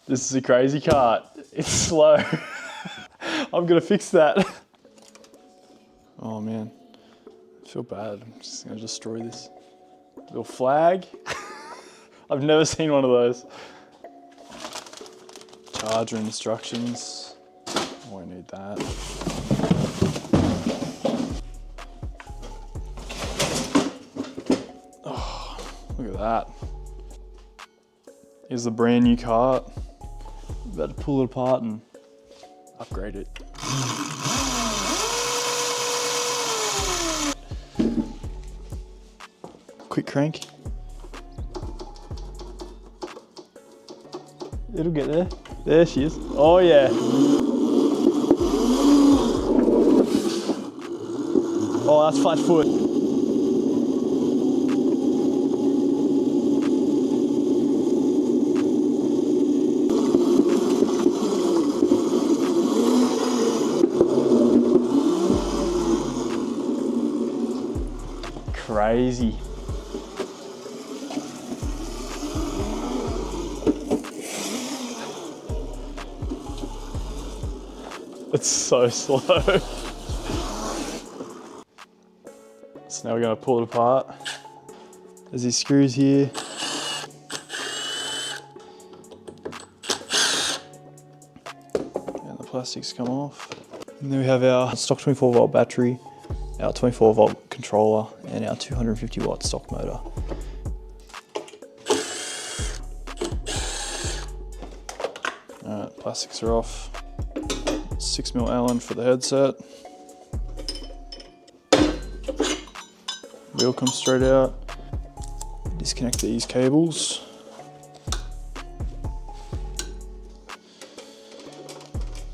This is a Crazycart. It's slow. I'm gonna fix that. Oh man, I feel bad. I'm just gonna destroy this. Little flag. I've never seen one of those. Charger instructions. I won't need that. Oh, look at that. Here's the brand new cart. I'm about to pull it apart and upgrade it. Quick crank. It'll get there. There she is. Oh yeah. Oh, that's flat foot. Crazy. It's so slow. So now we're gonna pull it apart. There's these screws here. And the plastics come off. And then we have our stock 24-volt battery, our 24-volt controller, and our 250-watt stock motor. Alright, plastics are off. 6mm Allen for the headset. Wheel comes straight out. Disconnect these cables.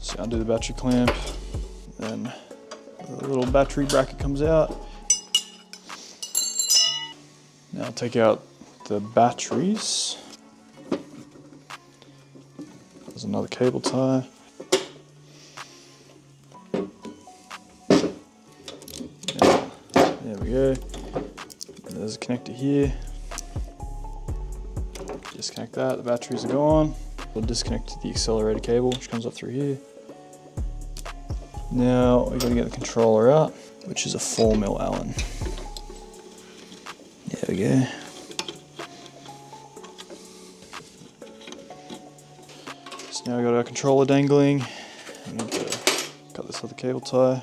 So undo the battery clamp. Then the little battery bracket comes out. Now I'll take out the batteries. There's another cable tie. There we go. There's a connector here. Disconnect that, the batteries are gone. We'll disconnect the accelerator cable, which comes up through here. Now we're going to get the controller out, which is a 4mm Allen. There we go. So now we've got our controller dangling. We need to cut this other cable tie.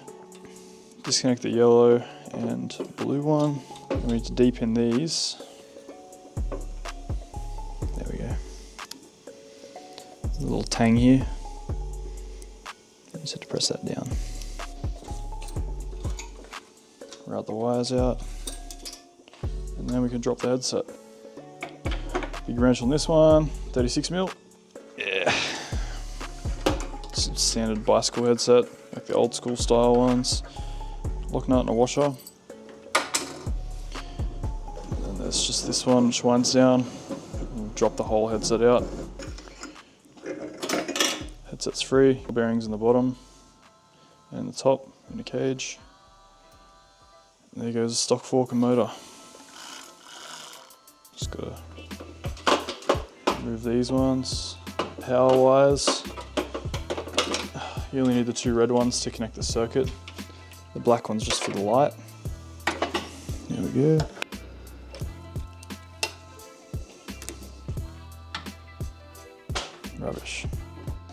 Disconnect the yellow and blue one. And we need to deepen these. There we go. There's a little tang here. Just have to press that down. Route the wires out. And then we can drop the headset. Big wrench on this one, 36mm. Yeah. Just a standard bicycle headset, like the old school style ones. Lock nut and a washer. And then there's just this one which winds down. We'll drop the whole headset out. Headset's free. Bearings in the bottom and the top in the cage. And there goes the stock fork and motor. Just gotta remove these ones. Power wires. You only need the two red ones to connect the circuit. The black one's just for the light. There we go. Rubbish.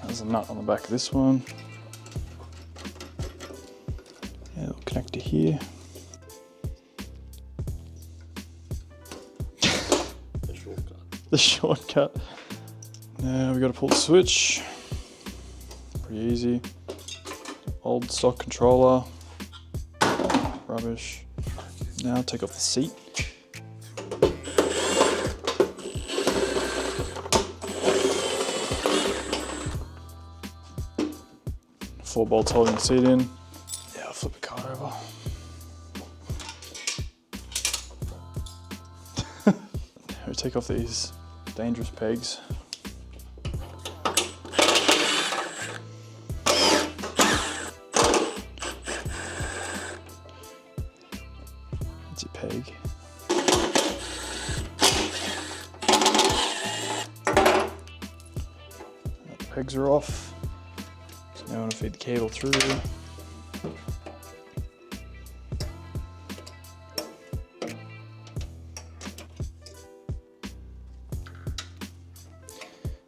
There's a nut on the back of this one. Yeah, it'll connect to here. The shortcut. The shortcut. Now we got to pull the switch. Pretty easy. Old stock controller. Rubbish. Now take off the seat. Four bolts holding the seat in. Yeah, I'll flip the car over. We take off these dangerous pegs. That's your peg. pegs are off. So now I'm going to feed the cable through.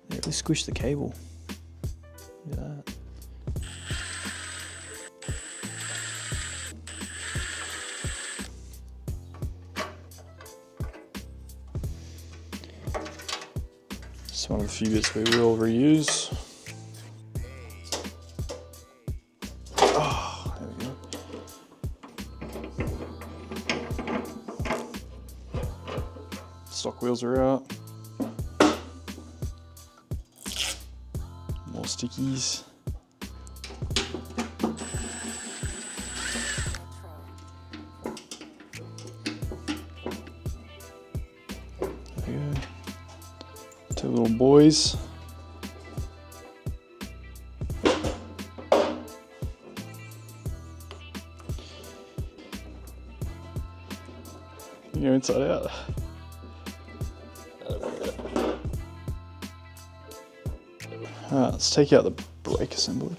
They really squish the cable. Look at that. It's one of the few bits we will reuse. Oh, there we go. Stock wheels are out. More stickies. There we go. Two little boys. You go inside out. Alright, let's take out the brake assembly.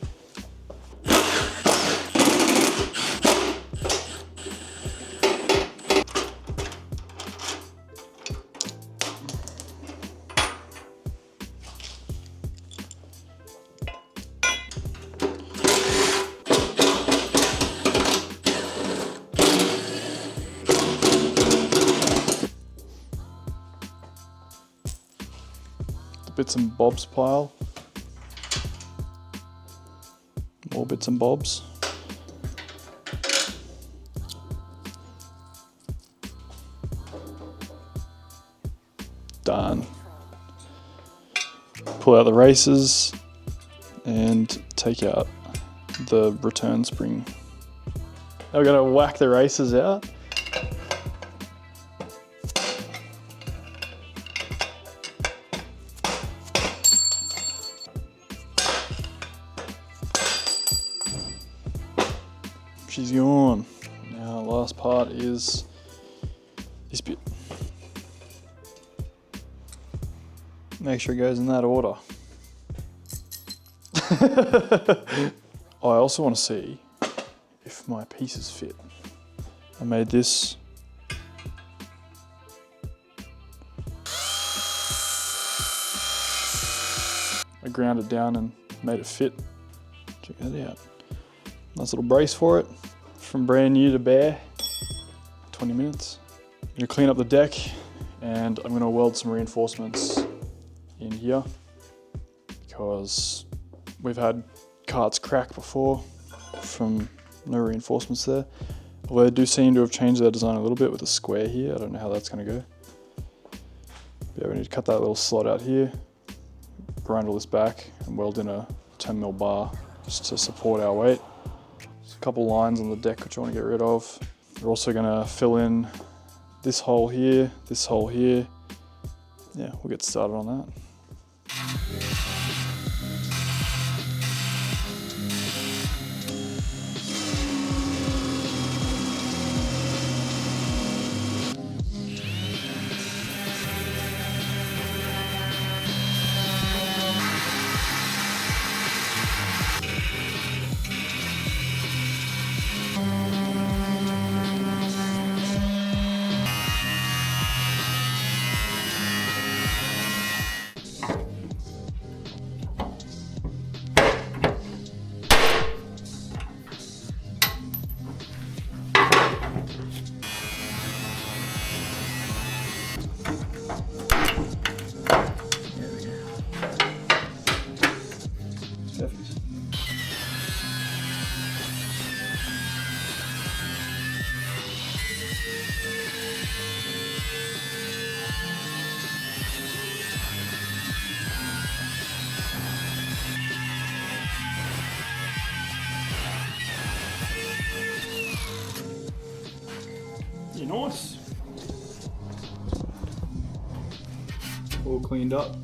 Bits and bobs pile. More bits and bobs. Done. Pull out the races and take out the return spring. Now we're going to whack the races out. She's gone. Now last part is this bit. Make sure it goes in that order. I also want to see if my pieces fit. I made this. I ground it down and made it fit. Check that out. Nice little brace for it. From brand new to bare, 20 minutes. I'm gonna clean up the deck and I'm gonna weld some reinforcements in here because we've had carts crack before from no reinforcements there. Although they do seem to have changed their design a little bit with a square here. I don't know how that's gonna go. But yeah, we need to cut that little slot out here, grind all this back and weld in a 10mm bar just to support our weight. A couple lines on the deck which I want to get rid of. We're also going to fill in this hole here, this hole here. Yeah, we'll get started on that. Nice. All cleaned up.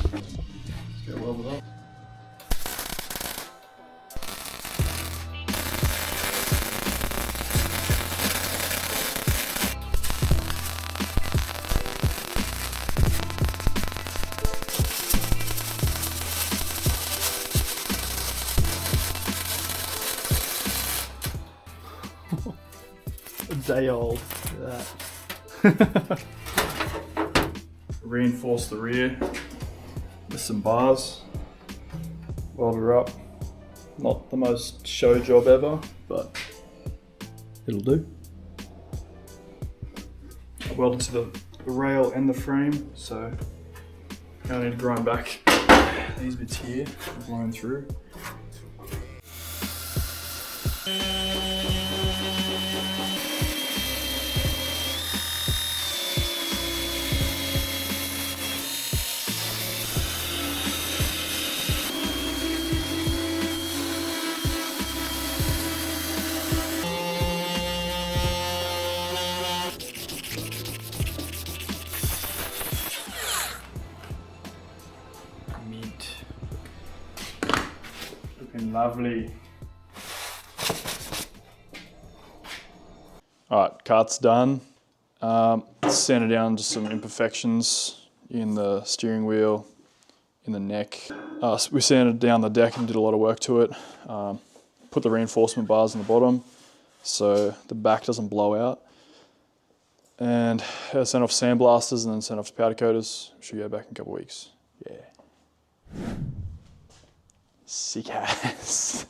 Let's get leveled up. day old. Look at that. Reinforce the rear with some bars. Weld her up. Not the most show job ever, but it'll do. I welded to the rail and the frame, so I need to grind back these bits here, blown through. Looking lovely. All right, cart's done. Sanded down just some imperfections in the steering wheel, in the neck. We sanded down the deck and did a lot of work to it. Put the reinforcement bars on the bottom so the back doesn't blow out. And sent off sandblasters and then sent off to powder coaters. Should go back in a couple of weeks. Yeah. Sick ass.